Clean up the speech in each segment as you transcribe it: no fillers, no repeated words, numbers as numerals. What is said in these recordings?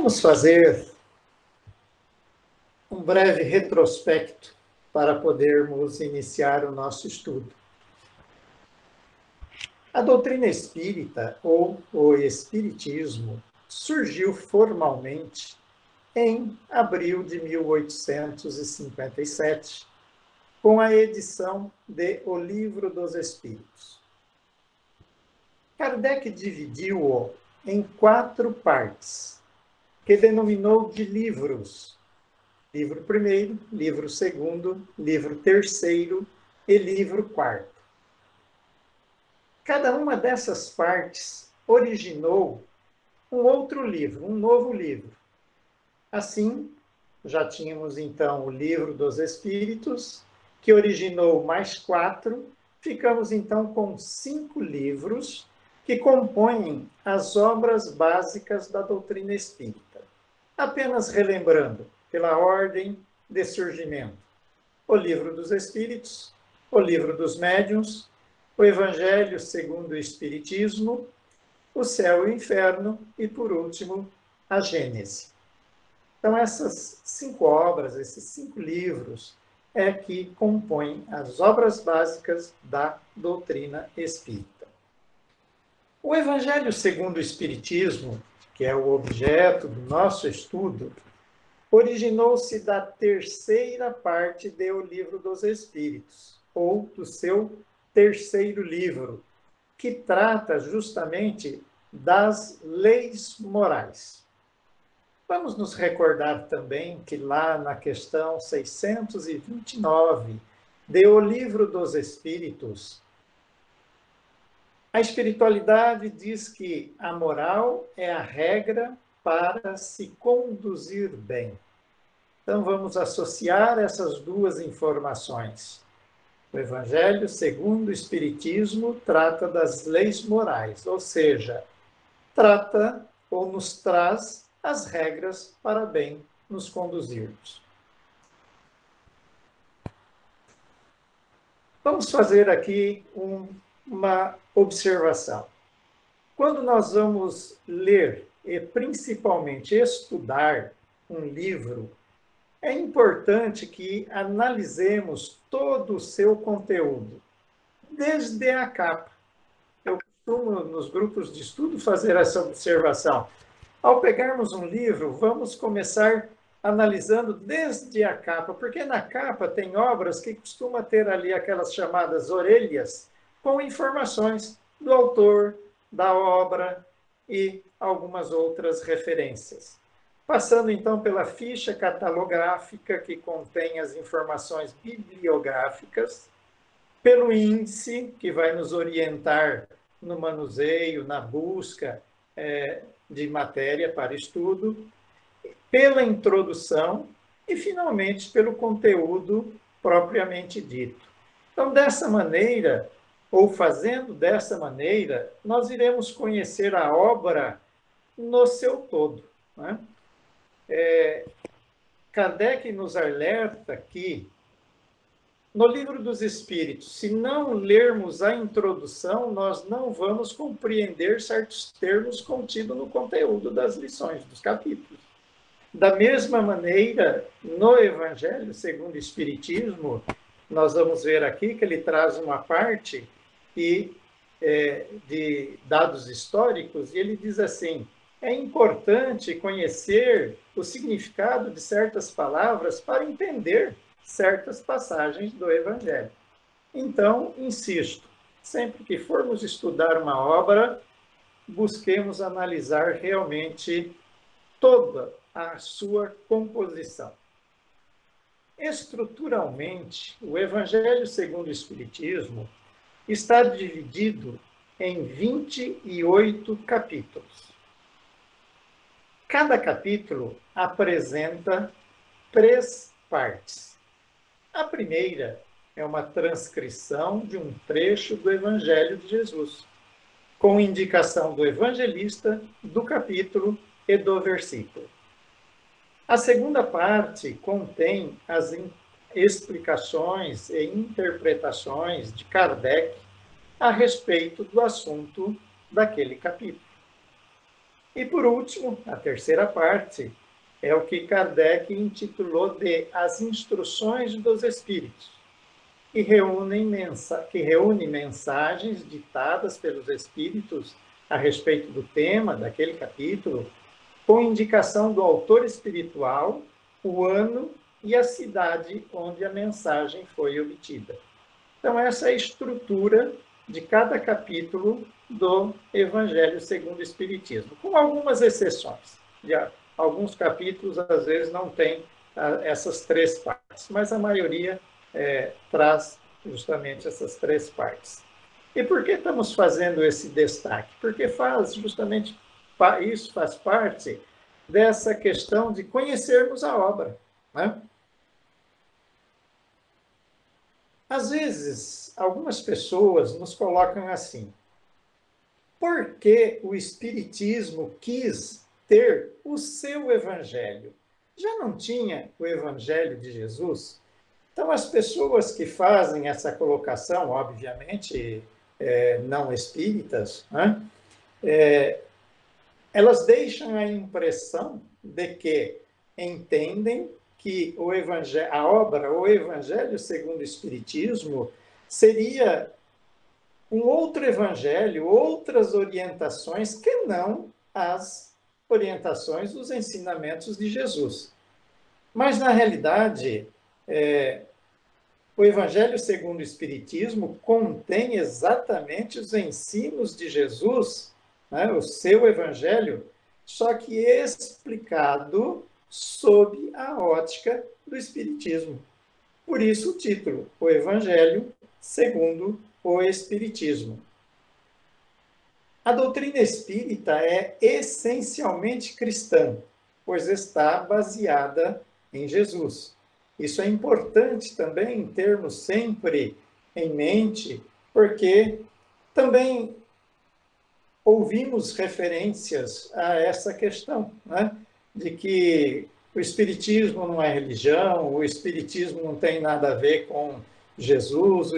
Vamos fazer um breve retrospecto para podermos iniciar o nosso estudo. A doutrina espírita, ou o espiritismo, surgiu formalmente em abril de 1857, com a edição de O Livro dos Espíritos. Kardec dividiu-o em 4 partes, que denominou de livros. Livro primeiro, livro segundo, livro terceiro e livro quarto. Cada uma dessas partes originou um outro livro, um novo livro. Assim, já tínhamos então o Livro dos Espíritos, que originou mais 4, ficamos então com 5 livros que compõem as obras básicas da doutrina espírita. Apenas relembrando, pela ordem de surgimento: o Livro dos Espíritos, o Livro dos Médiuns, o Evangelho segundo o Espiritismo, o Céu e o Inferno e, por último, a Gênese. Então, essas 5 obras, esses 5 livros, é que compõem as obras básicas da doutrina espírita. O Evangelho segundo o Espiritismo, que é o objeto do nosso estudo, originou-se da terceira parte de O Livro dos Espíritos, ou do seu terceiro livro, que trata justamente das leis morais. Vamos nos recordar também que lá na questão 629 de O Livro dos Espíritos, a espiritualidade diz que a moral é a regra para se conduzir bem. Então vamos associar essas duas informações. O Evangelho segundo o Espiritismo trata das leis morais, ou seja, trata ou nos traz as regras para bem nos conduzirmos. Vamos fazer aqui uma observação. Quando nós vamos ler e principalmente estudar um livro, é importante que analisemos todo o seu conteúdo, desde a capa. Eu costumo, nos grupos de estudo, fazer essa observação. Ao pegarmos um livro, vamos começar analisando desde a capa, porque na capa tem obras que costuma ter ali aquelas chamadas orelhas com informações do autor, da obra e algumas outras referências. Passando então pela ficha catalográfica, que contém as informações bibliográficas, pelo índice, que vai nos orientar no manuseio, na busca de matéria para estudo, pela introdução e, finalmente, pelo conteúdo propriamente dito. Então, dessa maneira, ou fazendo dessa maneira, nós iremos conhecer a obra no seu todo, né? Kardec nos alerta que, no Livro dos Espíritos, se não lermos a introdução, nós não vamos compreender certos termos contidos no conteúdo das lições, dos capítulos. Da mesma maneira, no Evangelho segundo o Espiritismo, nós vamos ver aqui que ele traz uma parte de dados históricos, e ele diz assim: é importante conhecer o significado de certas palavras para entender certas passagens do Evangelho. Então, insisto, sempre que formos estudar uma obra, busquemos analisar realmente toda a sua composição. Estruturalmente, o Evangelho segundo o Espiritismo está dividido em 28 capítulos. Cada capítulo apresenta 3 partes. A primeira é uma transcrição de um trecho do Evangelho de Jesus, com indicação do evangelista, do capítulo e do versículo. A segunda parte contém as explicações e interpretações de Kardec a respeito do assunto daquele capítulo. E, por último, a terceira parte é o que Kardec intitulou de As Instruções dos Espíritos, que reúne mensagens ditadas pelos Espíritos a respeito do tema daquele capítulo, com indicação do autor espiritual, o ano e a cidade onde a mensagem foi obtida. Então, essa é a estrutura de cada capítulo do Evangelho segundo o Espiritismo, com algumas exceções. Alguns capítulos, às vezes, não têm essas três partes, mas a maioria traz justamente essas três partes. E por que estamos fazendo esse destaque? Porque isso faz parte dessa questão de conhecermos a obra, né? Às vezes, algumas pessoas nos colocam assim: por que o Espiritismo quis ter o seu Evangelho? Já não tinha o Evangelho de Jesus? Então, as pessoas que fazem essa colocação, obviamente não espíritas, né? Elas deixam a impressão de que entendem que a obra, o Evangelho segundo o Espiritismo, seria um outro evangelho, outras orientações que não as orientações dos ensinamentos de Jesus. Mas, na realidade, o Evangelho segundo o Espiritismo contém exatamente os ensinos de Jesus, né, o seu Evangelho, só que explicado sob a ótica do Espiritismo. Por isso o título, O Evangelho segundo o Espiritismo. A doutrina espírita é essencialmente cristã, pois está baseada em Jesus. Isso é importante também termos sempre em mente, porque também ouvimos referências a essa questão, né? De que o Espiritismo não é religião, o Espiritismo não tem nada a ver com Jesus,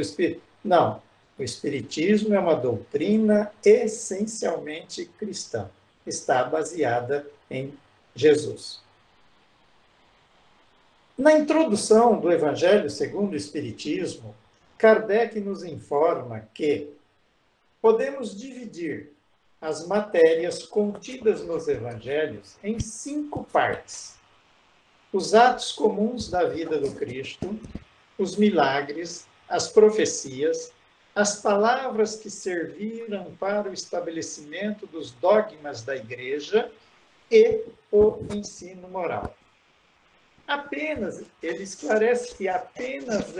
não. O Espiritismo é uma doutrina essencialmente cristã, está baseada em Jesus. Na introdução do Evangelho segundo o Espiritismo, Kardec nos informa que podemos dividir as matérias contidas nos evangelhos em 5 partes: os atos comuns da vida do Cristo, os milagres, as profecias, as palavras que serviram para o estabelecimento dos dogmas da Igreja e o ensino moral. Ele esclarece que apenas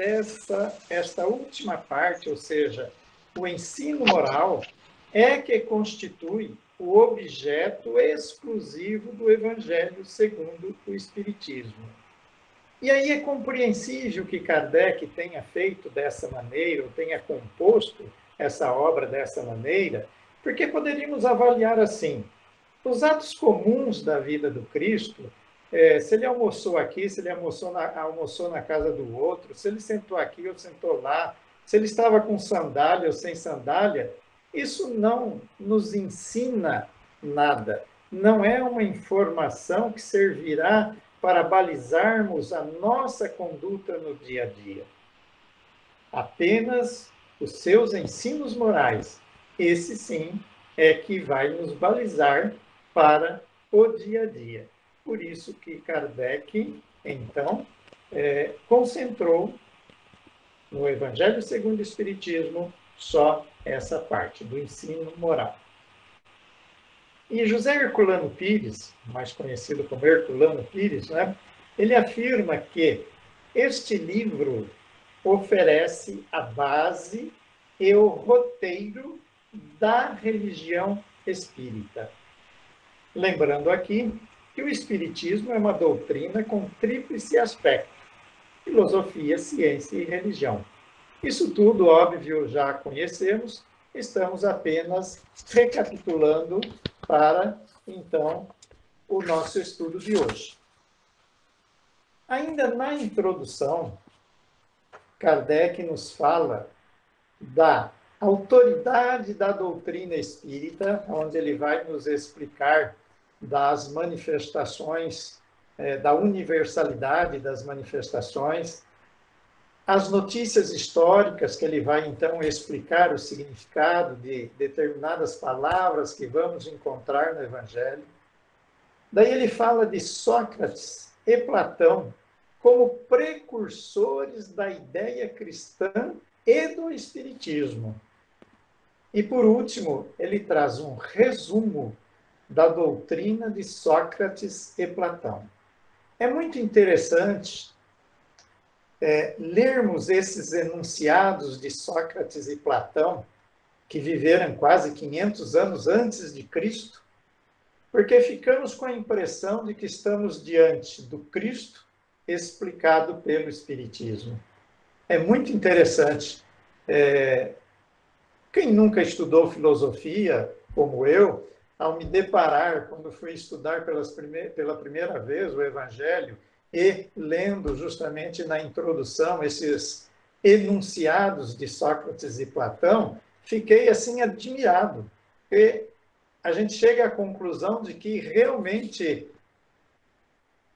esta última parte, ou seja, o ensino moral, é que constitui o objeto exclusivo do Evangelho segundo o Espiritismo. E aí é compreensível que Kardec tenha feito dessa maneira, ou tenha composto essa obra dessa maneira, porque poderíamos avaliar assim: os atos comuns da vida do Cristo, se ele almoçou aqui, se ele almoçou na casa do outro, se ele sentou aqui ou sentou lá, se ele estava com sandália ou sem sandália, isso não nos ensina nada. Não é uma informação que servirá para balizarmos a nossa conduta no dia a dia. Apenas os seus ensinos morais, esse sim é que vai nos balizar para o dia a dia. Por isso que Kardec, então, concentrou no Evangelho segundo o Espiritismo só essa parte do ensino moral. E José Herculano Pires, mais conhecido como Herculano Pires, né, ele afirma que este livro oferece a base e o roteiro da religião espírita. Lembrando aqui que o Espiritismo é uma doutrina com tríplice aspecto: filosofia, ciência e religião. Isso tudo, óbvio, já conhecemos, estamos apenas recapitulando para, então, o nosso estudo de hoje. Ainda na introdução, Kardec nos fala da autoridade da doutrina espírita, onde ele vai nos explicar das manifestações, da universalidade das manifestações, as notícias históricas, que ele vai então explicar o significado de determinadas palavras que vamos encontrar no Evangelho. Daí ele fala de Sócrates e Platão como precursores da ideia cristã e do Espiritismo. E, por último, ele traz um resumo da doutrina de Sócrates e Platão. É muito interessante lermos esses enunciados de Sócrates e Platão, que viveram quase 500 anos antes de Cristo, porque ficamos com a impressão de que estamos diante do Cristo explicado pelo Espiritismo. É muito interessante. Quem nunca estudou filosofia, como eu, ao me deparar, quando fui estudar pela primeira vez o Evangelho, e lendo justamente na introdução esses enunciados de Sócrates e Platão, fiquei assim admirado. E a gente chega à conclusão de que realmente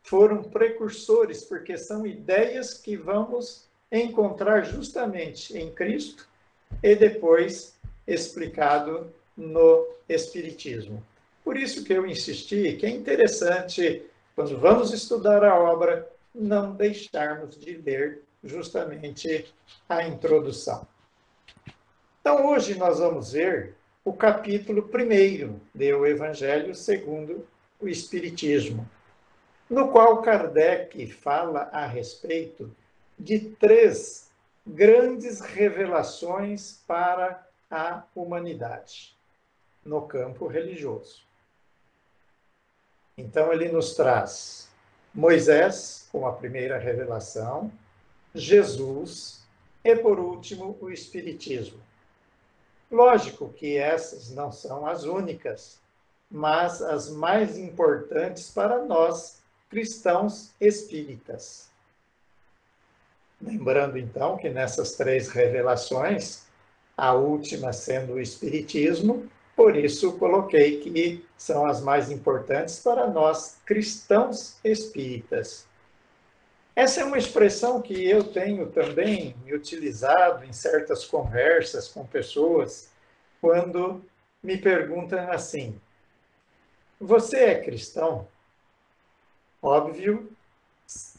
foram precursores, porque são ideias que vamos encontrar justamente em Cristo e depois explicado no Espiritismo. Por isso que eu insisti que é interessante, quando vamos estudar a obra, não deixarmos de ler justamente a introdução. Então, hoje nós vamos ver o capítulo 1 do Evangelho segundo o Espiritismo, no qual Kardec fala a respeito de 3 grandes revelações para a humanidade no campo religioso. Então, ele nos traz Moisés, como a primeira revelação, Jesus e, por último, o Espiritismo. Lógico que essas não são as únicas, mas as mais importantes para nós, cristãos espíritas. Lembrando, então, que nessas 3 revelações, a última sendo o Espiritismo, por isso coloquei que são as mais importantes para nós, cristãos espíritas. Essa é uma expressão que eu tenho também me utilizado em certas conversas com pessoas, quando me perguntam assim: você é cristão? Óbvio,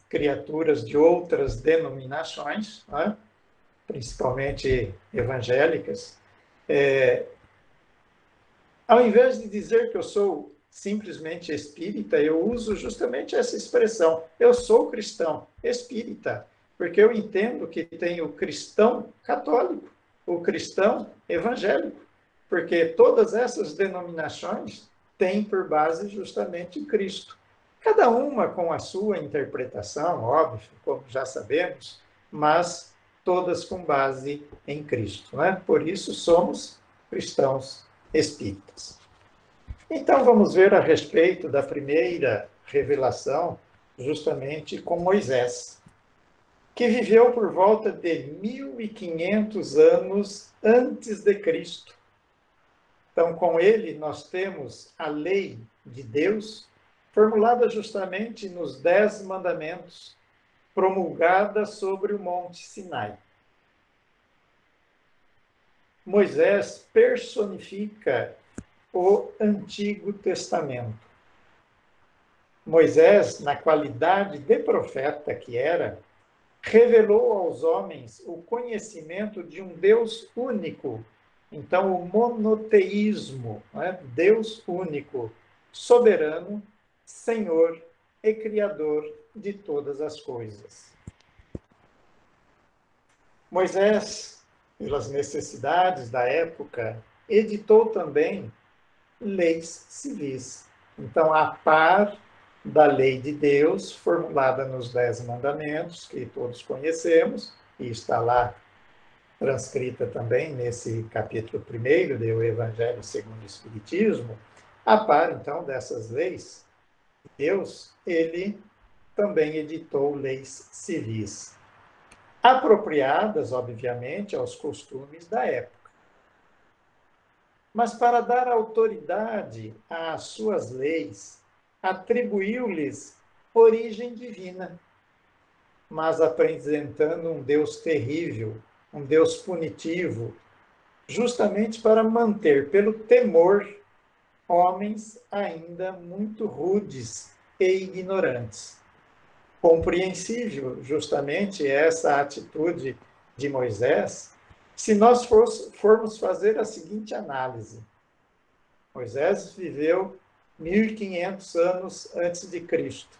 criaturas de outras denominações, né? Principalmente evangélicas, ao invés de dizer que eu sou simplesmente espírita, eu uso justamente essa expressão. Eu sou cristão espírita, porque eu entendo que tem o cristão católico, o cristão evangélico, porque todas essas denominações têm por base justamente Cristo. Cada uma com a sua interpretação, óbvio, como já sabemos, mas todas com base em Cristo, né? Por isso somos cristãos espíritas. Então, vamos ver a respeito da primeira revelação, justamente com Moisés, que viveu por volta de 1500 anos antes de Cristo. Então, com ele, nós temos a lei de Deus, formulada justamente nos 10 mandamentos, promulgada sobre o Monte Sinai. Moisés personifica o Antigo Testamento. Moisés, na qualidade de profeta que era, revelou aos homens o conhecimento de um Deus único. Então, o monoteísmo, né? Deus único, soberano, Senhor e Criador de todas as coisas. Moisés, pelas necessidades da época, editou também leis civis. Então, a par da lei de Deus, formulada nos 10 mandamentos, que todos conhecemos, e está lá transcrita também nesse capítulo 1 do Evangelho segundo o Espiritismo, a par, então, dessas leis, Deus, ele também editou leis civis, apropriadas, obviamente, aos costumes da época. mas para dar autoridade às suas leis, atribuiu-lhes origem divina, mas apresentando um Deus terrível, um Deus punitivo, justamente para manter, pelo temor, homens ainda muito rudes e ignorantes. Compreensível, justamente, essa atitude de Moisés, se nós formos fazer a seguinte análise. Moisés viveu 1500 anos antes de Cristo.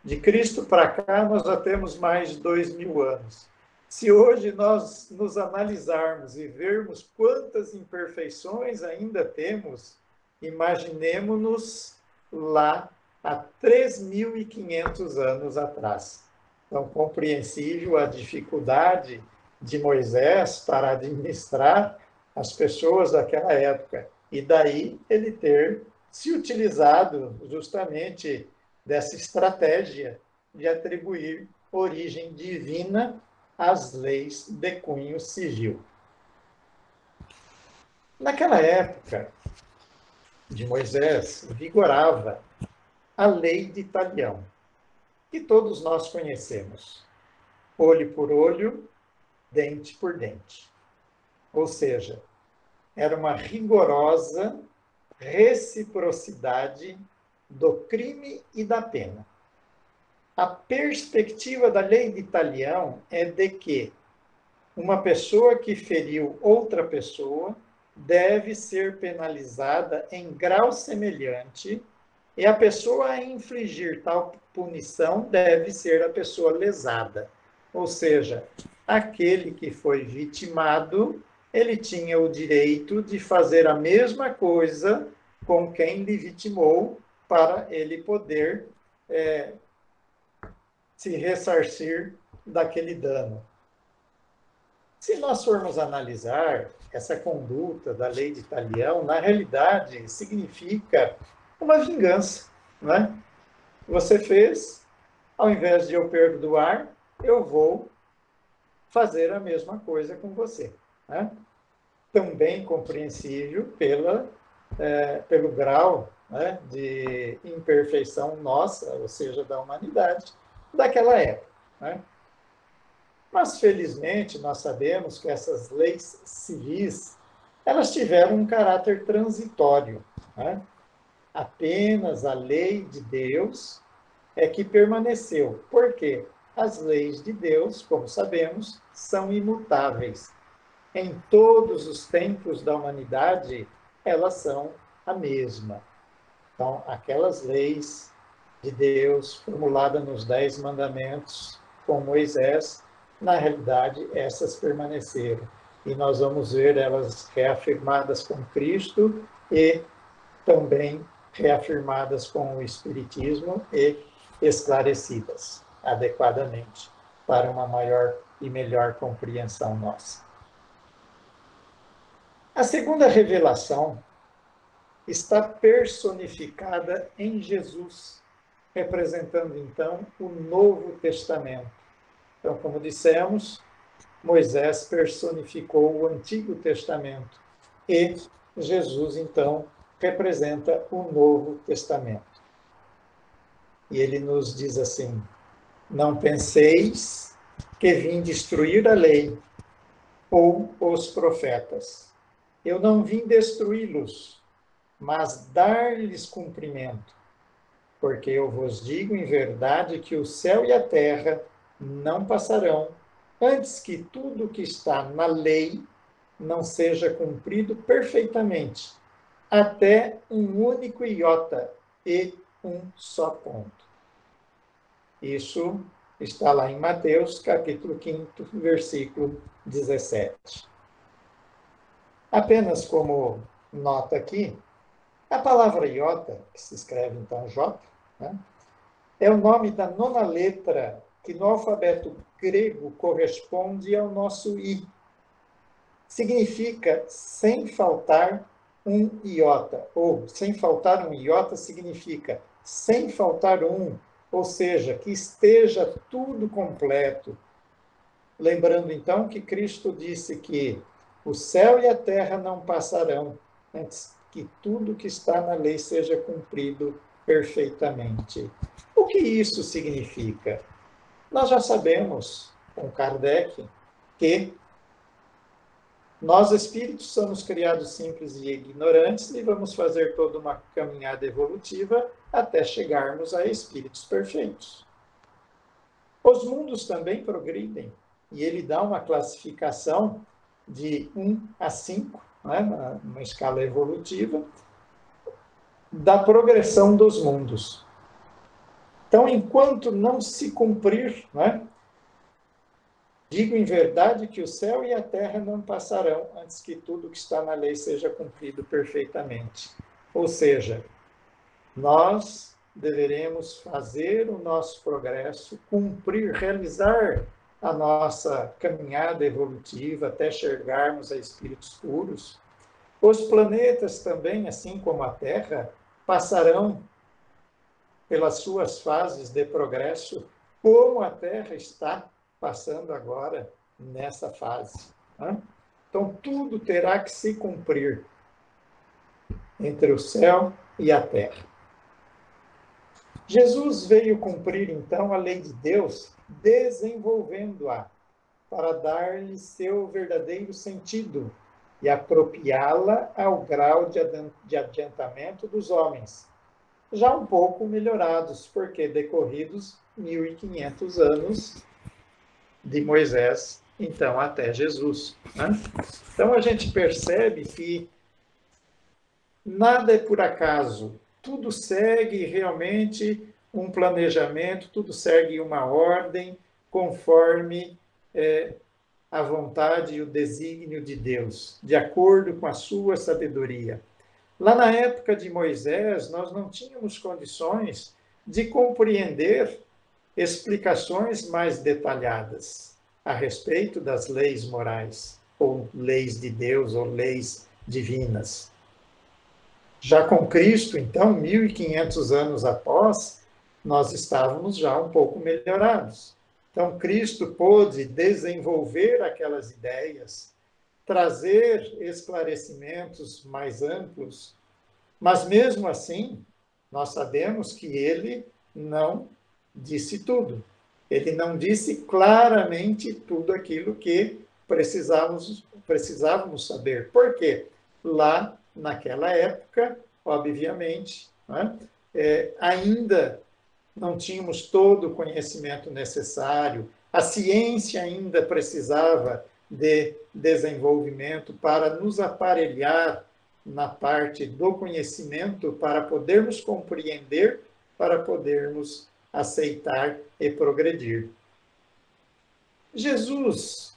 De Cristo para cá, nós já temos mais de 2000 anos. Se hoje nós nos analisarmos e vermos quantas imperfeições ainda temos, imaginemos-nos lá há 3.500 anos atrás. Então, compreensível a dificuldade de Moisés para administrar as pessoas daquela época. E daí ele ter se utilizado justamente dessa estratégia de atribuir origem divina às leis de cunho civil. Naquela época de Moisés, vigorava a lei de talião, que todos nós conhecemos. Olho por olho, dente por dente. Ou seja, era uma rigorosa reciprocidade do crime e da pena. A perspectiva da lei de talião é de que uma pessoa que feriu outra pessoa deve ser penalizada em grau semelhante e a pessoa a infligir tal punição deve ser a pessoa lesada. Ou seja, aquele que foi vitimado, ele tinha o direito de fazer a mesma coisa com quem lhe vitimou para ele poder se ressarcir daquele dano. Se nós formos analisar essa conduta da lei de talião, na realidade significa uma vingança, né? Você fez, ao invés de eu perdoar, eu vou fazer a mesma coisa com você, né? Também compreensível pelo grau, né, de imperfeição nossa, ou seja, da humanidade, daquela época, né? Mas, felizmente, nós sabemos que essas leis civis, elas tiveram um caráter transitório, né? Apenas a lei de Deus é que permaneceu. Por quê? As leis de Deus, como sabemos, são imutáveis. Em todos os tempos da humanidade, elas são a mesma. Então, aquelas leis de Deus formuladas nos 10 mandamentos com Moisés, na realidade, essas permaneceram. E nós vamos ver elas reafirmadas com Cristo e também reafirmadas com o Espiritismo e esclarecidas adequadamente para uma maior e melhor compreensão nossa. A segunda revelação está personificada em Jesus, representando então o Novo Testamento. Então, como dissemos, Moisés personificou o Antigo Testamento e Jesus, então, representa o Novo Testamento. E ele nos diz assim: não penseis que vim destruir a lei ou os profetas. Eu não vim destruí-los, mas dar-lhes cumprimento. Porque eu vos digo em verdade que o céu e a terra não passarão, antes que tudo que está na lei não seja cumprido perfeitamente, até um único iota e um só ponto. Isso está lá em Mateus, capítulo 5, versículo 17. Apenas como nota aqui, a palavra iota, que se escreve então J, né, é o nome da 9ª letra que no alfabeto grego corresponde ao nosso I. Significa sem faltar um iota, ou sem faltar um iota significa sem faltar um, ou seja, que esteja tudo completo. Lembrando então que Cristo disse que o céu e a terra não passarão, antes que tudo que está na lei seja cumprido perfeitamente. O que isso significa? Nós já sabemos, com Kardec, que nós, espíritos, somos criados simples e ignorantes e vamos fazer toda uma caminhada evolutiva até chegarmos a espíritos perfeitos. Os mundos também progridem, e ele dá uma classificação de 1 a 5, né, numa escala evolutiva, da progressão dos mundos. Então, enquanto não se cumprir, né, digo em verdade que o céu e a terra não passarão antes que tudo que está na lei seja cumprido perfeitamente. Ou seja, nós deveremos fazer o nosso progresso, cumprir, realizar a nossa caminhada evolutiva até chegarmos a espíritos puros. Os planetas também, assim como a Terra, passarão pelas suas fases de progresso, como a Terra está passando agora nessa fase. Né? Então, tudo terá que se cumprir entre o céu e a terra. Jesus veio cumprir, então, a lei de Deus, desenvolvendo-a para dar-lhe seu verdadeiro sentido e apropriá-la ao grau de adiantamento dos homens, já um pouco melhorados, porque decorridos 1500 anos de Moisés, então, até Jesus. Né? Então, a gente percebe que nada é por acaso, tudo segue realmente um planejamento, tudo segue uma ordem, conforme a vontade e o desígnio de Deus, de acordo com a sua sabedoria. Lá na época de Moisés, nós não tínhamos condições de compreender explicações mais detalhadas a respeito das leis morais, ou leis de Deus, ou leis divinas. Já com Cristo, então, 1500 anos após, nós estávamos já um pouco melhorados. Então, Cristo pôde desenvolver aquelas ideias, trazer esclarecimentos mais amplos, mas mesmo assim, nós sabemos que ele não disse tudo. Ele não disse claramente tudo aquilo que precisávamos saber. Por quê? Lá, naquela época, obviamente, né, ainda não tínhamos todo o conhecimento necessário, a ciência ainda precisava de desenvolvimento para nos aparelhar na parte do conhecimento para podermos compreender, para podermos aceitar e progredir. Jesus,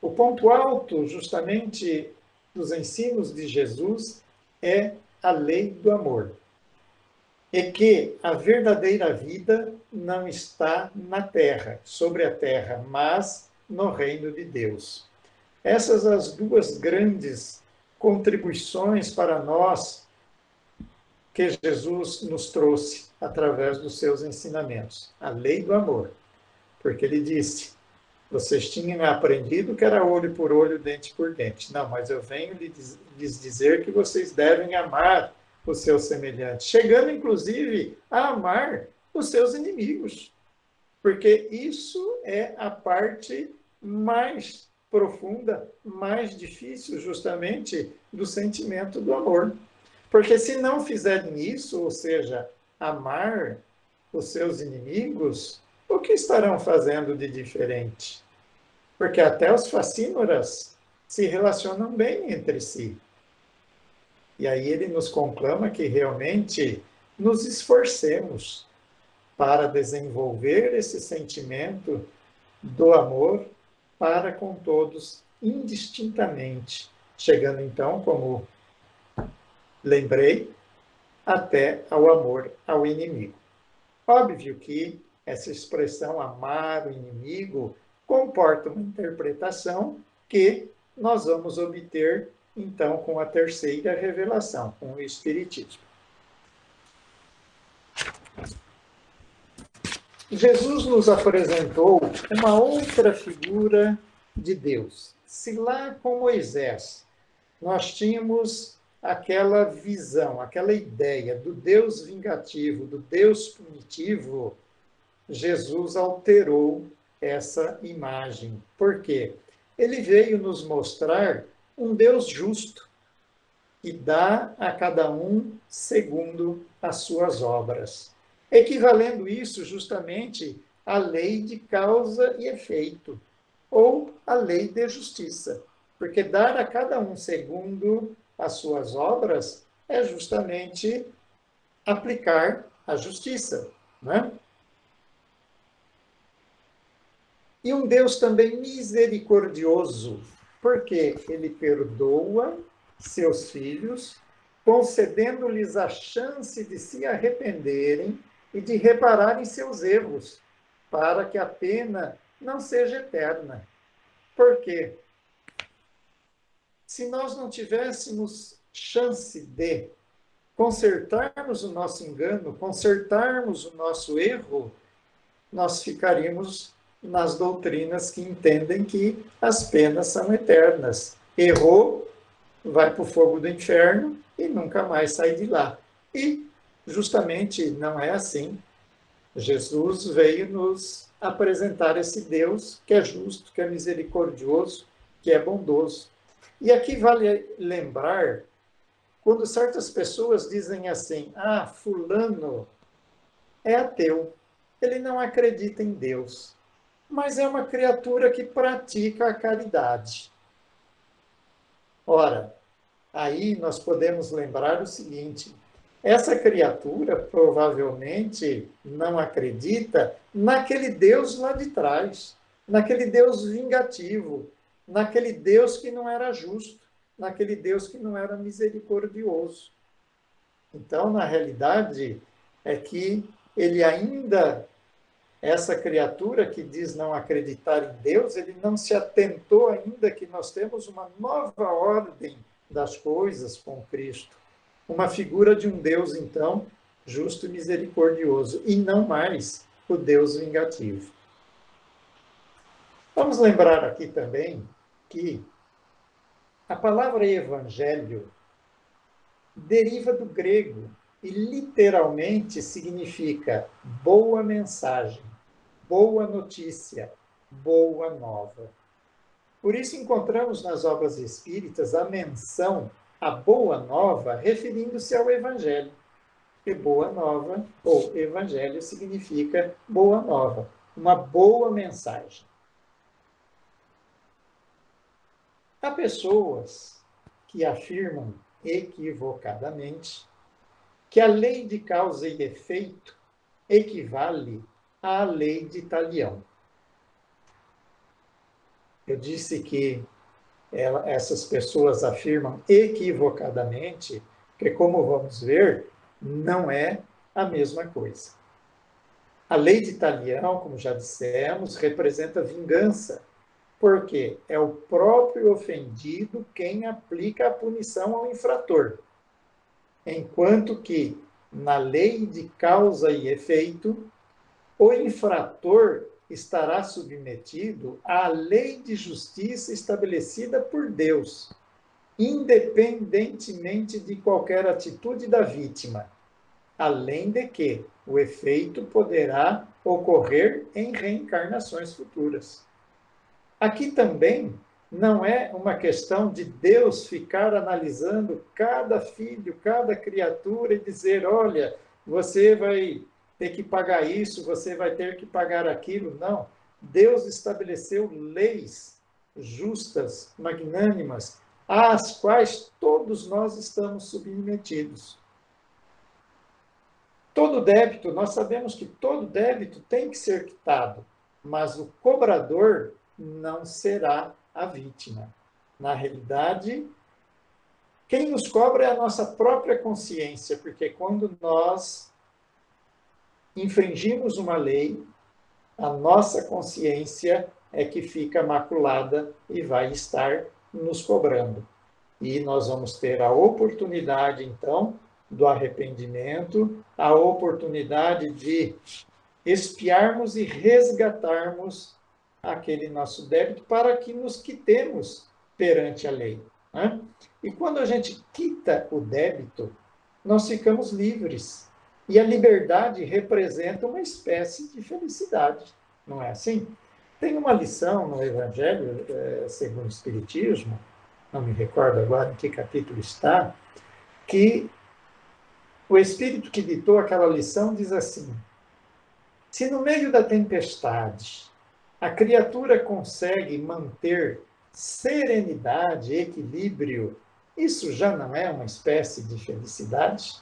o ponto alto justamente dos ensinos de Jesus é a lei do amor. E que a verdadeira vida não está na terra, sobre a terra, mas no reino de Deus. Essas as duas grandes contribuições para nós que Jesus nos trouxe através dos seus ensinamentos. A lei do amor. Porque ele disse, vocês tinham aprendido que era olho por olho, dente por dente. Não, mas eu venho lhes dizer que vocês devem amar os seus semelhantes, chegando inclusive a amar os seus inimigos. Porque isso é a parte mais profunda, mais difícil, justamente, do sentimento do amor. Porque se não fizerem isso, ou seja, amar os seus inimigos, o que estarão fazendo de diferente? Porque até os facínoras se relacionam bem entre si. E aí ele nos conclama que realmente nos esforcemos para desenvolver esse sentimento do amor para com todos indistintamente, chegando então, como lembrei, até ao amor ao inimigo. Óbvio que essa expressão amar o inimigo comporta uma interpretação que nós vamos obter então com a terceira revelação, com o Espiritismo. Jesus nos apresentou uma outra figura de Deus. Se lá com Moisés nós tínhamos aquela visão, aquela ideia do Deus vingativo, do Deus punitivo, Jesus alterou essa imagem. Por quê? Ele veio nos mostrar um Deus justo, que dá a cada um segundo as suas obras. Equivalendo isso justamente à lei de causa e efeito, ou à lei de justiça. Porque dar a cada um segundo as suas obras é justamente aplicar a justiça, né? E um Deus também misericordioso, porque ele perdoa seus filhos, concedendo-lhes a chance de se arrependerem e de repararem seus erros, para que a pena não seja eterna. Por quê? Se nós não tivéssemos chance de consertarmos o nosso engano, consertarmos o nosso erro, nós ficaríamos nas doutrinas que entendem que as penas são eternas. Errou, vai para o fogo do inferno e nunca mais sai de lá. E justamente não é assim. Jesus veio nos apresentar esse Deus que é justo, que é misericordioso, que é bondoso. E aqui vale lembrar, quando certas pessoas dizem assim, fulano é ateu, ele não acredita em Deus, mas é uma criatura que pratica a caridade. Ora, aí nós podemos lembrar o seguinte: essa criatura provavelmente não acredita naquele Deus lá de trás, naquele Deus vingativo, naquele Deus que não era justo, naquele Deus que não era misericordioso. Então, na realidade, é que ele ainda, essa criatura que diz não acreditar em Deus, ele não se atentou ainda que nós temos uma nova ordem das coisas com Cristo. Uma figura de um Deus, então, justo e misericordioso, e não mais o Deus vingativo. Vamos lembrar aqui também que a palavra evangelho deriva do grego e literalmente significa boa mensagem, boa notícia, boa nova. Por isso encontramos nas obras espíritas a menção à boa nova referindo-se ao evangelho. E boa nova, ou evangelho, significa boa nova, uma boa mensagem. Há pessoas que afirmam equivocadamente que a lei de causa e efeito equivale à lei de Talião. Eu disse que essas pessoas afirmam equivocadamente, que, como vamos ver, não é a mesma coisa. A lei de Talião, como já dissemos, representa vingança, porque é o próprio ofendido quem aplica a punição ao infrator. Enquanto que, na lei de causa e efeito, o infrator estará submetido à lei de justiça estabelecida por Deus, independentemente de qualquer atitude da vítima, além de que o efeito poderá ocorrer em reencarnações futuras. Aqui também não é uma questão de Deus ficar analisando cada filho, cada criatura e dizer, olha, você vai ter que pagar isso, você vai ter que pagar aquilo. Não. Deus estabeleceu leis justas, magnânimas, às quais todos nós estamos submetidos. Todo débito, nós sabemos que todo débito tem que ser quitado, mas o cobrador não será a vítima. Na realidade, quem nos cobra é a nossa própria consciência, porque quando nós infringimos uma lei, a nossa consciência é que fica maculada e vai estar nos cobrando. E nós vamos ter a oportunidade, então, do arrependimento, a oportunidade de expiarmos e resgatarmos aquele nosso débito para que nos quitemos perante a lei. né? E quando a gente quita o débito, nós ficamos livres. E a liberdade representa uma espécie de felicidade, não é assim? Tem uma lição no Evangelho, segundo o Espiritismo, não me recordo agora em que capítulo está, que o Espírito que ditou aquela lição diz assim: se no meio da tempestade a criatura consegue manter serenidade, equilíbrio, isso já não é uma espécie de felicidade?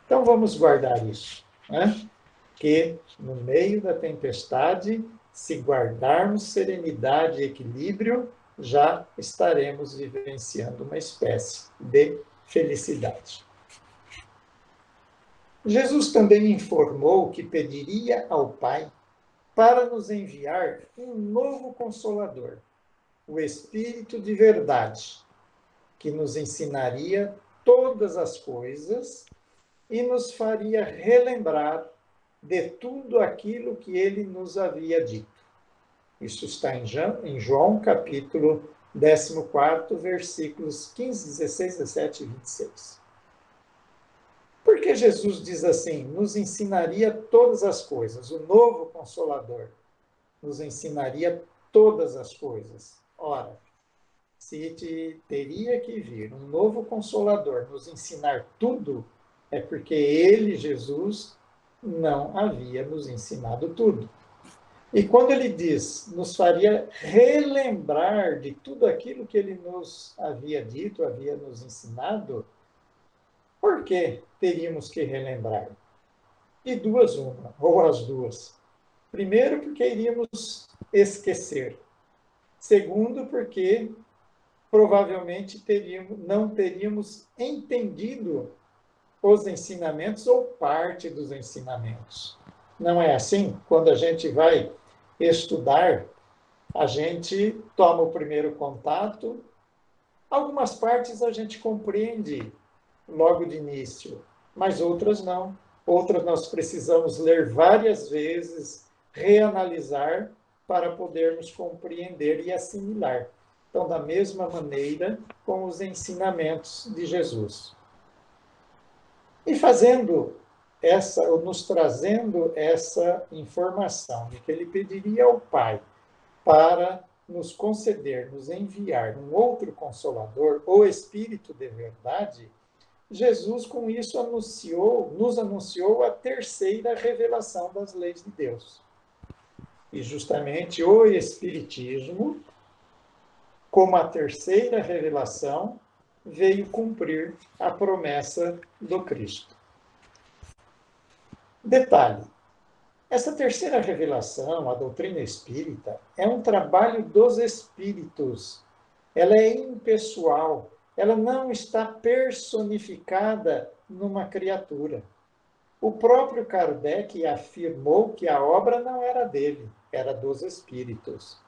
Então vamos guardar isso, né? Que no meio da tempestade, se guardarmos serenidade e equilíbrio, já estaremos vivenciando uma espécie de felicidade. Jesus também informou que pediria ao Pai para nos enviar um novo Consolador, o Espírito de Verdade, que nos ensinaria todas as coisas e nos faria relembrar de tudo aquilo que ele nos havia dito. Isso está em João, capítulo 14, versículos 15, 16, 17 e 26. Por que Jesus diz assim? Nos ensinaria todas as coisas. O novo Consolador nos ensinaria todas as coisas. Ora, se teria que vir um novo Consolador nos ensinar tudo, é porque ele, Jesus, não havia nos ensinado tudo. E quando ele diz, nos faria relembrar de tudo aquilo que ele nos havia dito, havia nos ensinado, por que teríamos que relembrar? De duas, uma, ou as duas. Primeiro, porque iríamos esquecer. Segundo, porque provavelmente não teríamos entendido os ensinamentos ou parte dos ensinamentos. Não é assim? Quando a gente vai estudar, a gente toma o primeiro contato, algumas partes a gente compreende logo de início, mas outras não. Outras nós precisamos ler várias vezes, reanalisar para podermos compreender e assimilar. Então, da mesma maneira com os ensinamentos de Jesus. E fazendo essa, ou nos trazendo essa informação de que ele pediria ao Pai para nos conceder, nos enviar um outro Consolador, o Espírito de Verdade, Jesus, com isso, nos anunciou a terceira revelação das leis de Deus. E justamente o Espiritismo, como a terceira revelação, veio cumprir a promessa do Cristo. Detalhe: essa terceira revelação, a doutrina espírita, é um trabalho dos espíritos. Ela é impessoal. Ela não está personificada numa criatura. O próprio Kardec afirmou que a obra não era dele, era dos espíritos.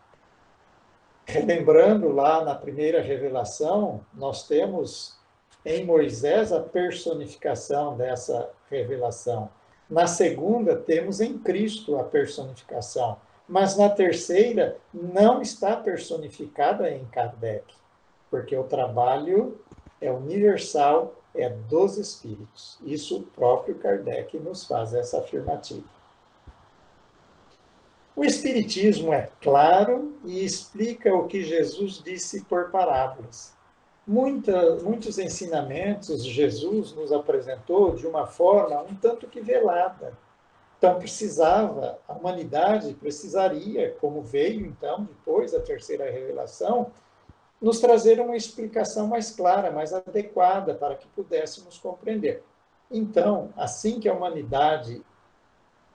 Relembrando lá na primeira revelação, nós temos em Moisés a personificação dessa revelação. Na segunda, temos em Cristo a personificação. Mas na terceira, não está personificada em Kardec, porque o trabalho é universal, é dos espíritos. Isso o próprio Kardec nos faz essa afirmativa. O Espiritismo é claro e explica o que Jesus disse por parábolas. Muitos ensinamentos Jesus nos apresentou de uma forma um tanto que velada. Então a humanidade precisaria, como veio então depois a terceira revelação, nos trazer uma explicação mais clara, mais adequada para que pudéssemos compreender. Então, assim que a humanidade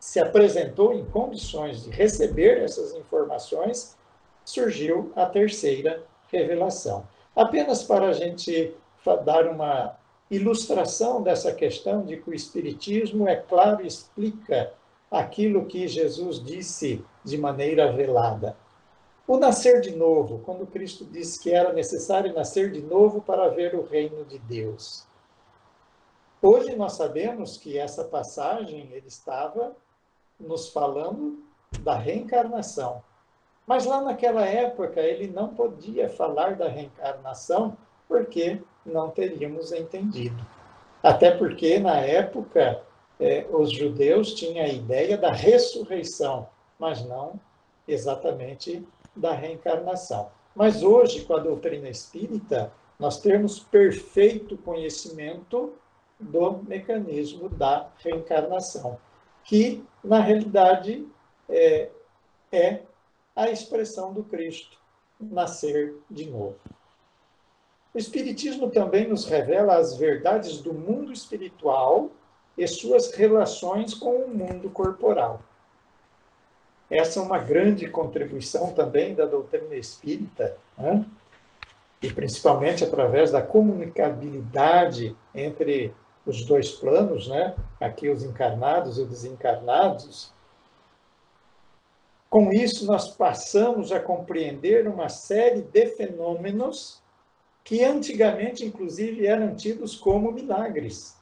se apresentou em condições de receber essas informações, surgiu a terceira revelação. Apenas para a gente dar uma ilustração dessa questão de que o Espiritismo, é claro, explica aquilo que Jesus disse de maneira velada. O nascer de novo, quando Cristo disse que era necessário nascer de novo para ver o reino de Deus. Hoje nós sabemos que essa passagem ele estava nos falando da reencarnação. Mas lá naquela época ele não podia falar da reencarnação porque não teríamos entendido. Até porque, na época, os judeus tinham a ideia da ressurreição, mas não exatamente da reencarnação. Mas hoje, com a doutrina espírita, nós temos perfeito conhecimento do mecanismo da reencarnação, que, na realidade, é a expressão do Cristo, nascer de novo. O Espiritismo também nos revela as verdades do mundo espiritual e suas relações com o mundo corporal. Essa é uma grande contribuição também da doutrina espírita, né? E principalmente através da comunicabilidade entre os dois planos, né? Aqui os encarnados e os desencarnados. Com isso, nós passamos a compreender uma série de fenômenos que antigamente, inclusive, eram tidos como milagres.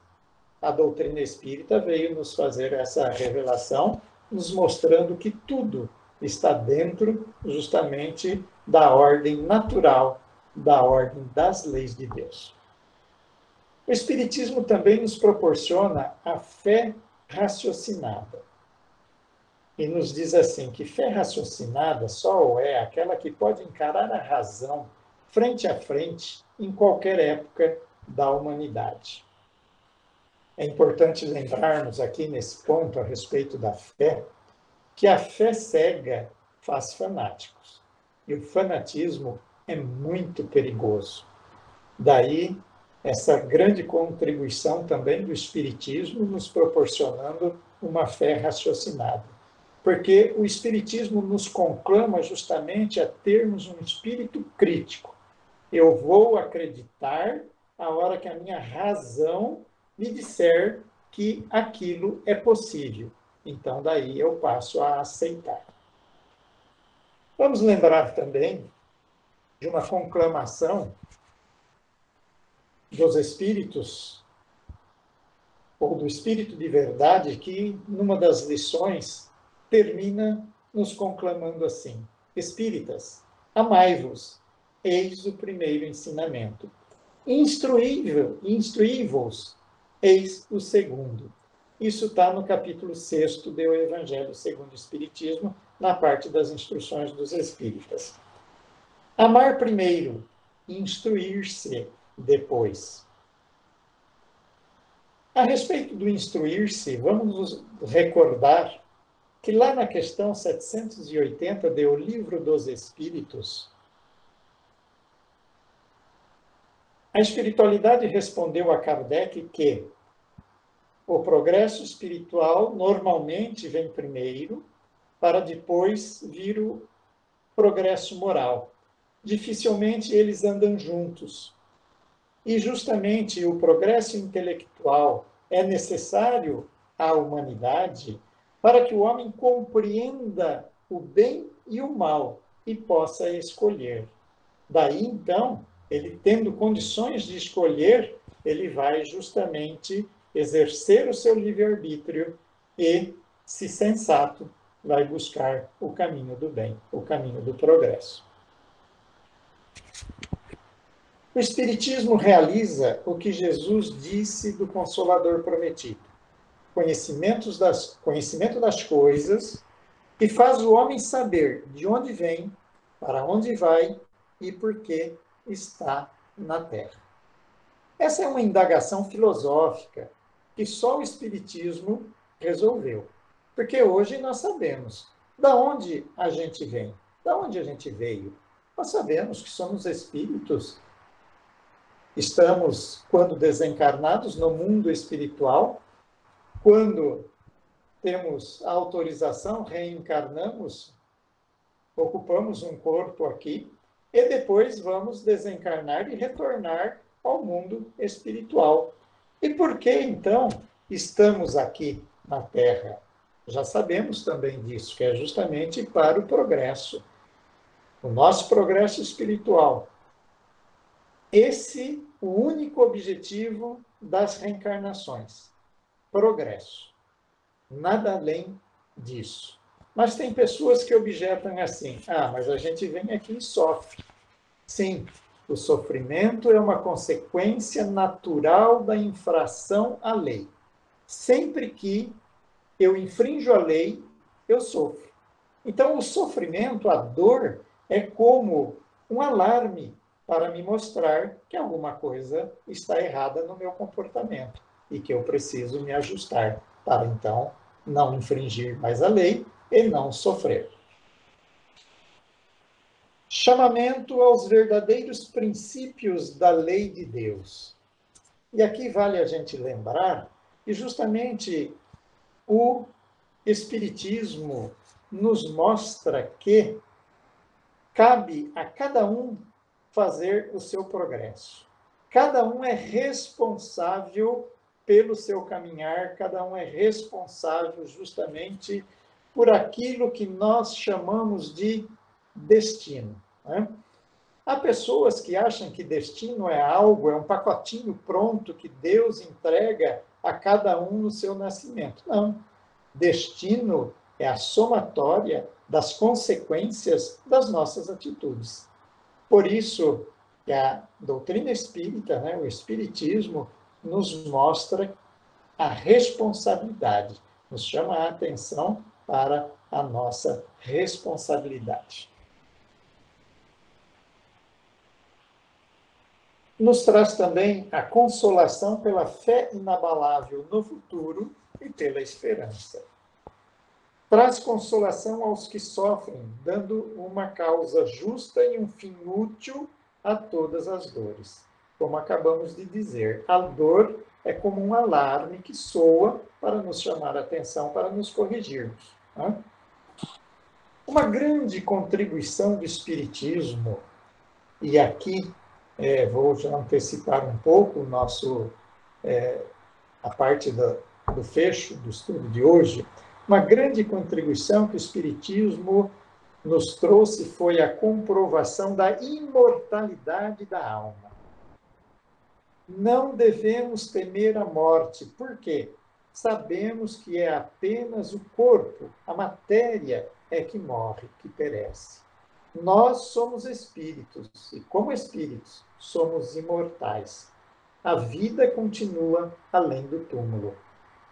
A doutrina espírita veio nos fazer essa revelação, nos mostrando que tudo está dentro justamente da ordem natural, da ordem das leis de Deus. O Espiritismo também nos proporciona a fé raciocinada. E nos diz assim, que fé raciocinada só é aquela que pode encarar a razão frente a frente em qualquer época da humanidade. É importante lembrarmos aqui nesse ponto a respeito da fé, que a fé cega faz fanáticos. E o fanatismo é muito perigoso. Daí essa grande contribuição também do Espiritismo nos proporcionando uma fé raciocinada. Porque o Espiritismo nos conclama justamente a termos um espírito crítico. Eu vou acreditar a hora que a minha razão me disser que aquilo é possível. Então, daí eu passo a aceitar. Vamos lembrar também de uma conclamação dos Espíritos, ou do Espírito de Verdade, que, numa das lições, termina nos conclamando assim: Espíritas, amai-vos, eis o primeiro ensinamento. Instruí-vos, eis o segundo. Isso está no capítulo 6 do Evangelho segundo o Espiritismo, na parte das instruções dos Espíritas. Amar primeiro, instruir-se depois. A respeito do instruir-se, vamos nos recordar que lá na questão 780 do Livro dos Espíritos, a espiritualidade respondeu a Kardec que o progresso espiritual normalmente vem primeiro, para depois vir o progresso moral. Dificilmente eles andam juntos. E justamente o progresso intelectual é necessário à humanidade para que o homem compreenda o bem e o mal e possa escolher. Daí, então, ele tendo condições de escolher, ele vai justamente exercer o seu livre-arbítrio e, se sensato, vai buscar o caminho do bem, o caminho do progresso. O Espiritismo realiza o que Jesus disse do Consolador prometido: conhecimento das coisas, que faz o homem saber de onde vem, para onde vai e por que está na Terra. Essa é uma indagação filosófica que só o Espiritismo resolveu. Porque hoje nós sabemos de onde a gente vem, de onde a gente veio. Nós sabemos que somos espíritos. Estamos, quando desencarnados, no mundo espiritual. Quando temos a autorização, reencarnamos, ocupamos um corpo aqui, e depois vamos desencarnar e retornar ao mundo espiritual. E por que, então, estamos aqui na Terra? Já sabemos também disso, que é justamente para o progresso, o nosso progresso espiritual. Esse é o único objetivo das reencarnações: progresso. Nada além disso. Mas tem pessoas que objetam assim: mas a gente vem aqui e sofre. Sim, O sofrimento é uma consequência natural da infração à lei. Sempre que eu infrinjo a lei, eu sofro. Então, o sofrimento, a dor, é como um alarme para me mostrar que alguma coisa está errada no meu comportamento e que eu preciso me ajustar para, então, não infringir mais a lei e não sofrer. Chamamento aos verdadeiros princípios da lei de Deus. E aqui vale a gente lembrar que justamente o Espiritismo nos mostra que cabe a cada um fazer o seu progresso. Cada um é responsável pelo seu caminhar, cada um é responsável justamente por aquilo que nós chamamos de destino, né? Há pessoas que acham que destino é algo, é um pacotinho pronto que Deus entrega a cada um no seu nascimento. Não. Destino é a somatória das consequências das nossas atitudes. Por isso, que a doutrina espírita, né, o espiritismo, nos mostra a responsabilidade, nos chama a atenção para a nossa responsabilidade. Nos traz também a consolação pela fé inabalável no futuro e pela esperança. Traz consolação aos que sofrem, dando uma causa justa e um fim útil a todas as dores. Como acabamos de dizer, a dor é como um alarme que soa para nos chamar a atenção, para nos corrigirmos, né? Uma grande contribuição do Espiritismo, e aqui vou já antecipar um pouco a parte do fecho do estudo de hoje. Uma grande contribuição que o Espiritismo nos trouxe foi a comprovação da imortalidade da alma. Não devemos temer a morte. Por quê? Sabemos que é apenas o corpo, a matéria, é que morre, que perece. Nós somos espíritos, e como espíritos, somos imortais. A vida continua além do túmulo.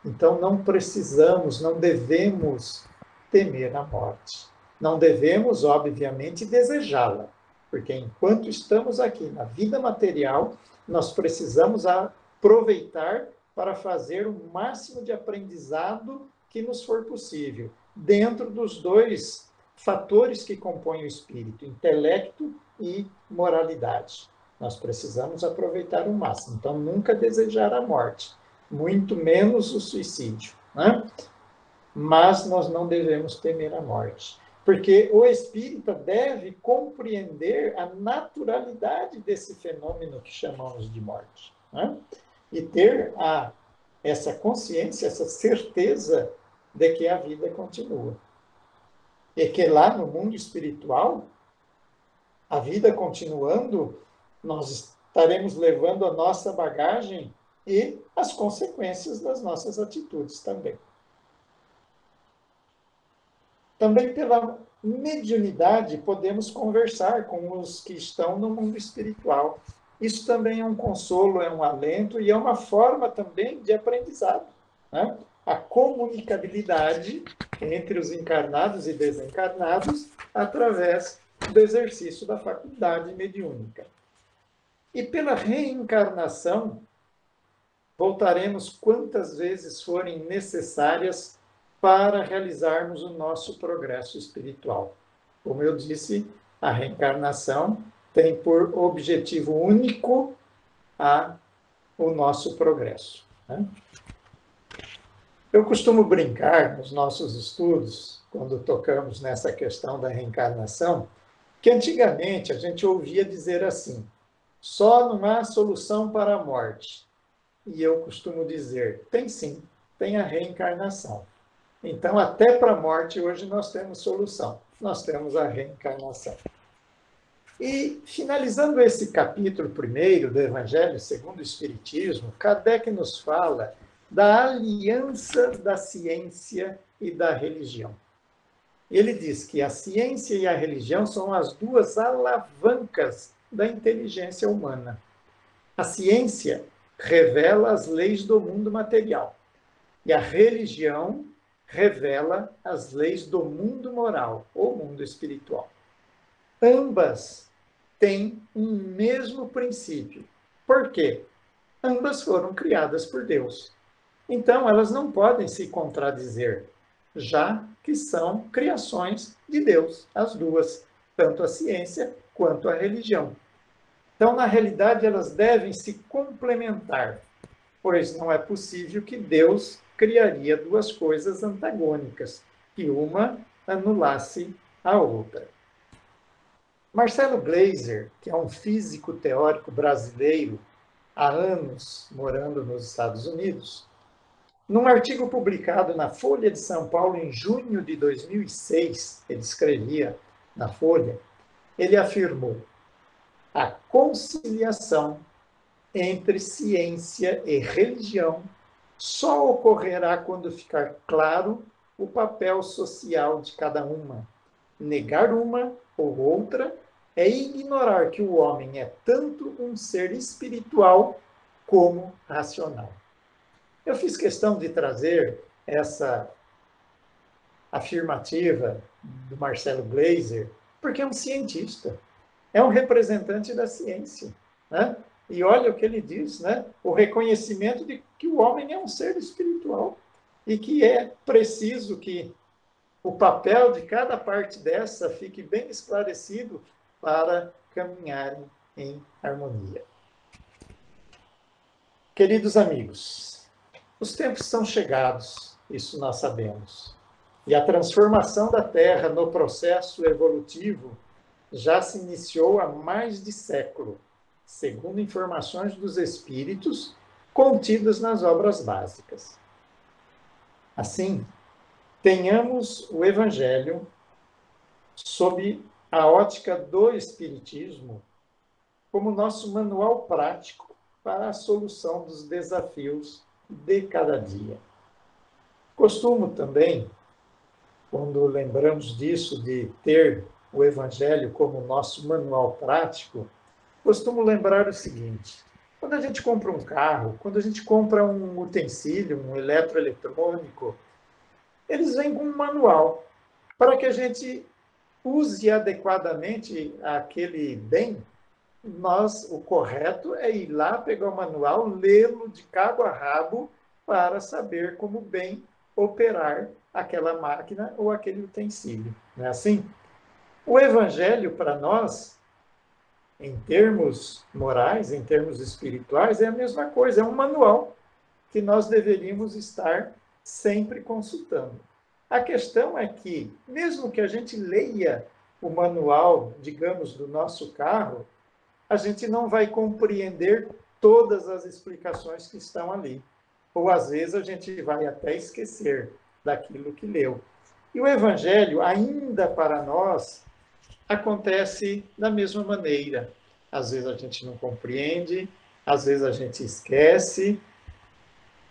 Então, não precisamos, não devemos temer a morte. Não devemos, obviamente, desejá-la, porque enquanto estamos aqui na vida material, nós precisamos aproveitar para fazer o máximo de aprendizado que nos for possível, dentro dos dois fatores que compõem o espírito, intelecto e moralidade. Nós precisamos aproveitar o máximo. Então, nunca desejar a morte, muito menos o suicídio, né? Mas nós não devemos temer a morte, porque o espírita deve compreender a naturalidade desse fenômeno que chamamos de morte, né? E ter essa consciência, essa certeza de que a vida continua. E que lá no mundo espiritual, a vida continuando, nós estaremos levando a nossa bagagem e as consequências das nossas atitudes também. Também pela mediunidade podemos conversar com os que estão no mundo espiritual. Isso também é um consolo, é um alento e é uma forma também de aprendizado, né? A comunicabilidade entre os encarnados e desencarnados através do exercício da faculdade mediúnica. E pela reencarnação, voltaremos quantas vezes forem necessárias para realizarmos o nosso progresso espiritual. Como eu disse, a reencarnação tem por objetivo único o nosso progresso, né? Eu costumo brincar nos nossos estudos, quando tocamos nessa questão da reencarnação, que antigamente a gente ouvia dizer assim: só não há solução para a morte. E eu costumo dizer: tem sim, tem a reencarnação. Então, até para a morte, hoje nós temos solução. Nós temos a reencarnação. E, finalizando esse capítulo primeiro do Evangelho segundo o Espiritismo, Kardec nos fala da aliança da ciência e da religião. Ele diz que a ciência e a religião são as duas alavancas da inteligência humana. A ciência revela as leis do mundo material e a religião revela as leis do mundo moral, ou mundo espiritual. Ambas têm um mesmo princípio. Por quê? Ambas foram criadas por Deus. Então, elas não podem se contradizer, já que são criações de Deus, as duas, tanto a ciência quanto a religião. Então, na realidade, elas devem se complementar, pois não é possível que Deus criaria duas coisas antagônicas, que uma anulasse a outra. Marcelo Gleiser, que é um físico teórico brasileiro, há anos morando nos Estados Unidos, num artigo publicado na Folha de São Paulo em junho de 2006, ele escrevia na Folha, ele afirmou: a conciliação entre ciência e religião só ocorrerá quando ficar claro o papel social de cada uma. Negar uma ou outra é ignorar que o homem é tanto um ser espiritual como racional. Eu fiz questão de trazer essa afirmativa do Marcelo Gleiser, porque é um cientista, é um representante da ciência, né? E olha o que ele diz, né? O reconhecimento de que o homem é um ser espiritual e que é preciso que o papel de cada parte dessa fique bem esclarecido para caminharem em harmonia. Queridos amigos, os tempos são chegados, isso nós sabemos. E a transformação da Terra no processo evolutivo já se iniciou há mais de século, segundo informações dos espíritos contidas nas obras básicas. Assim, tenhamos o Evangelho sob a ótica do Espiritismo como nosso manual prático para a solução dos desafios de cada dia. Costumo também, quando lembramos disso, de ter o Evangelho como nosso manual prático, costumo lembrar o seguinte: quando a gente compra um carro, quando a gente compra um utensílio, um eletroeletrônico, eles vêm com um manual para que a gente use adequadamente aquele bem. O correto é ir lá, pegar o manual, lê-lo de cabo a rabo para saber como bem operar aquela máquina ou aquele utensílio. Não é assim? O Evangelho, para nós, em termos morais, em termos espirituais, é a mesma coisa, é um manual que nós deveríamos estar sempre consultando. A questão é que, mesmo que a gente leia o manual, digamos, do nosso carro, a gente não vai compreender todas as explicações que estão ali. Ou, às vezes, a gente vai até esquecer daquilo que leu. E o Evangelho, ainda para nós, acontece da mesma maneira. Às vezes a gente não compreende, às vezes a gente esquece,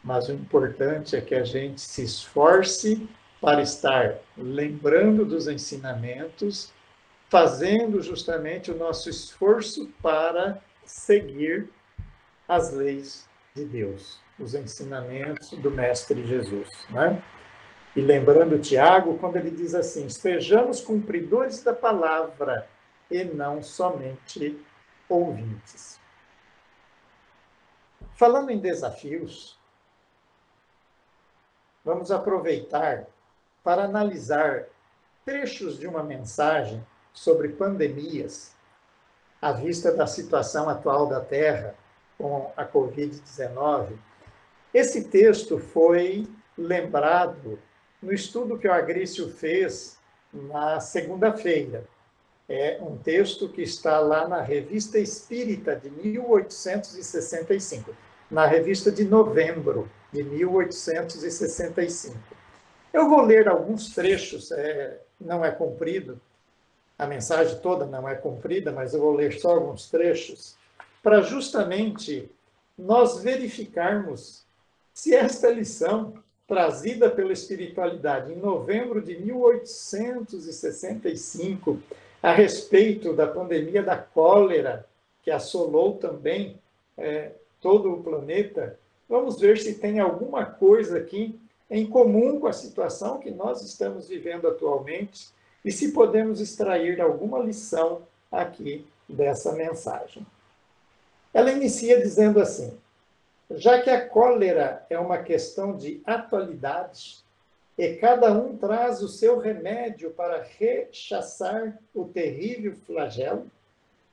mas o importante é que a gente se esforce para estar lembrando dos ensinamentos, fazendo justamente o nosso esforço para seguir as leis de Deus, os ensinamentos do Mestre Jesus, né? E lembrando Tiago, quando ele diz assim: sejamos cumpridores da palavra e não somente ouvintes. Falando em desafios, vamos aproveitar para analisar trechos de uma mensagem sobre pandemias, à vista da situação atual da Terra com a Covid-19. Esse texto foi lembrado no estudo que o Agrício fez na segunda-feira. É um texto que está lá na Revista Espírita, de 1865, na revista de novembro de 1865. Eu vou ler alguns trechos, não é comprido, a mensagem toda não é comprida, mas eu vou ler só alguns trechos, para justamente nós verificarmos se esta lição trazida pela espiritualidade em novembro de 1865, a respeito da pandemia da cólera que assolou também todo o planeta, vamos ver se tem alguma coisa aqui em comum com a situação que nós estamos vivendo atualmente e se podemos extrair alguma lição aqui dessa mensagem. Ela inicia dizendo assim: já que a cólera é uma questão de atualidade e cada um traz o seu remédio para rechaçar o terrível flagelo,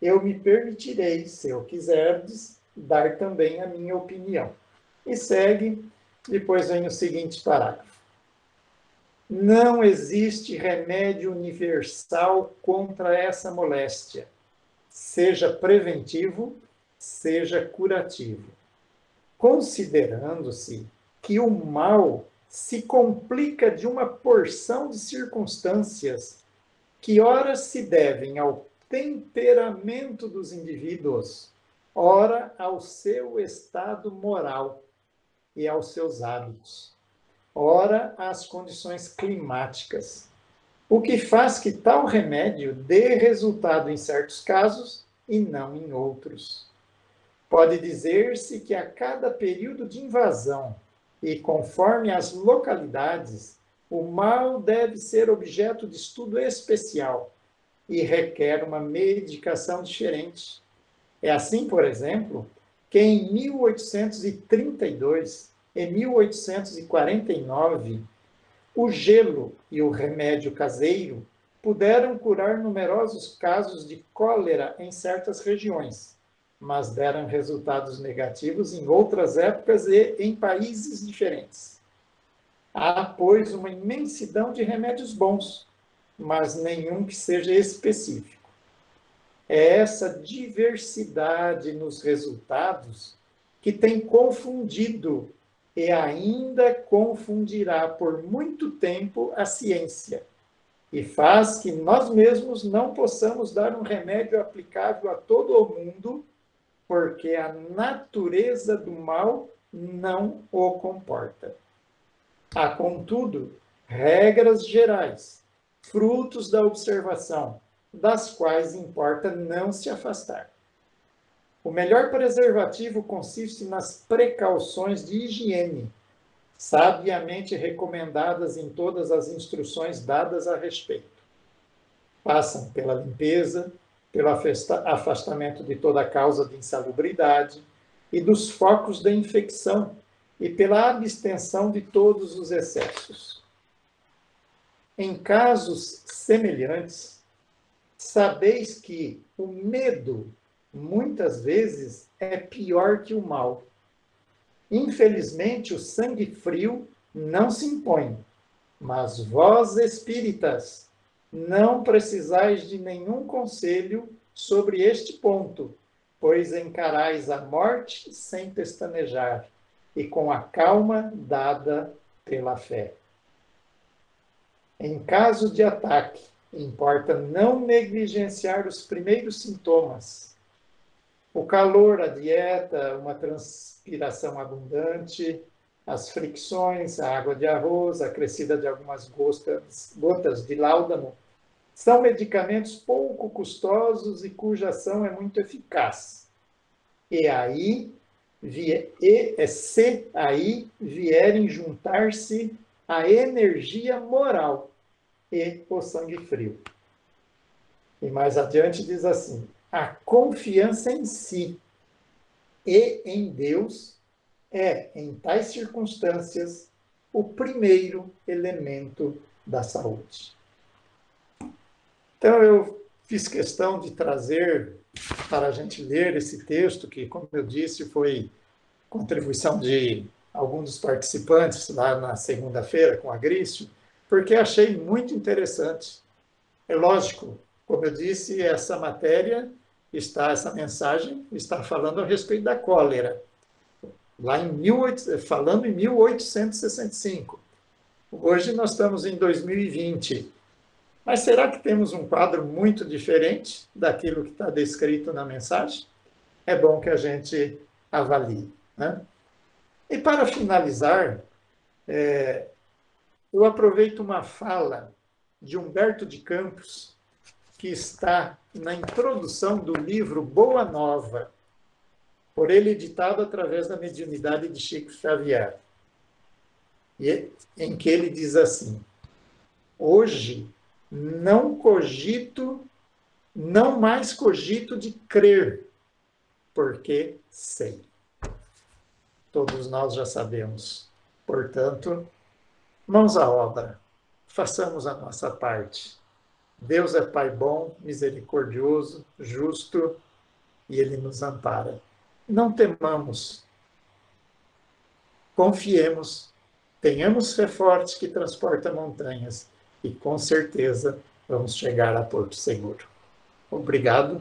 eu me permitirei, se eu quiserdes, dar também a minha opinião. E segue, depois vem o seguinte parágrafo. Não existe remédio universal contra essa moléstia, seja preventivo, seja curativo. Considerando-se que o mal se complica de uma porção de circunstâncias que ora se devem ao temperamento dos indivíduos, ora ao seu estado moral e aos seus hábitos, ora às condições climáticas, o que faz que tal remédio dê resultado em certos casos e não em outros. Pode dizer-se que a cada período de invasão e conforme as localidades, o mal deve ser objeto de estudo especial e requer uma medicação diferente. É assim, por exemplo, que em 1832 e 1849, o gelo e o remédio caseiro puderam curar numerosos casos de cólera em certas regiões, mas deram resultados negativos em outras épocas e em países diferentes. Há, pois, uma imensidão de remédios bons, mas nenhum que seja específico. É essa diversidade nos resultados que tem confundido e ainda confundirá por muito tempo a ciência, e faz que nós mesmos não possamos dar um remédio aplicável a todo o mundo, porque a natureza do mal não o comporta. Há, contudo, regras gerais, frutos da observação, das quais importa não se afastar. O melhor preservativo consiste nas precauções de higiene, sabiamente recomendadas em todas as instruções dadas a respeito. Passam pela limpeza, pelo afastamento de toda causa de insalubridade e dos focos da infecção e pela abstenção de todos os excessos. Em casos semelhantes, sabeis que o medo, muitas vezes, é pior que o mal. Infelizmente, o sangue frio não se impõe, mas vós, espíritas, não precisais de nenhum conselho sobre este ponto, pois encarais a morte sem pestanejar e com a calma dada pela fé. Em caso de ataque, importa não negligenciar os primeiros sintomas. O calor, a dieta, uma transpiração abundante, as fricções, a água de arroz, a acrescida de algumas gotas de láudano, são medicamentos pouco custosos e cuja ação é muito eficaz. Se aí vierem juntar-se a energia moral e o sangue frio. E mais adiante diz assim: a confiança em si e em Deus é, em tais circunstâncias, o primeiro elemento da saúde. Então, eu fiz questão de trazer para a gente ler esse texto, que, como eu disse, foi contribuição de alguns dos participantes lá na segunda-feira com a Grício, porque achei muito interessante. É lógico, como eu disse, essa mensagem está falando a respeito da cólera, falando em 1865. Hoje nós estamos em 2020. Mas será que temos um quadro muito diferente daquilo que está descrito na mensagem? É bom que a gente avalie, né? E para finalizar, eu aproveito uma fala de Humberto de Campos, que está na introdução do livro Boa Nova, por ele editado através da mediunidade de Chico Xavier, em que ele diz assim: hoje não mais cogito de crer, porque sei. Todos nós já sabemos. Portanto, mãos à obra, façamos a nossa parte. Deus é Pai bom, misericordioso, justo, e Ele nos ampara. Não temamos, confiemos, tenhamos fé forte que transporta montanhas e com certeza vamos chegar a Porto Seguro. Obrigado.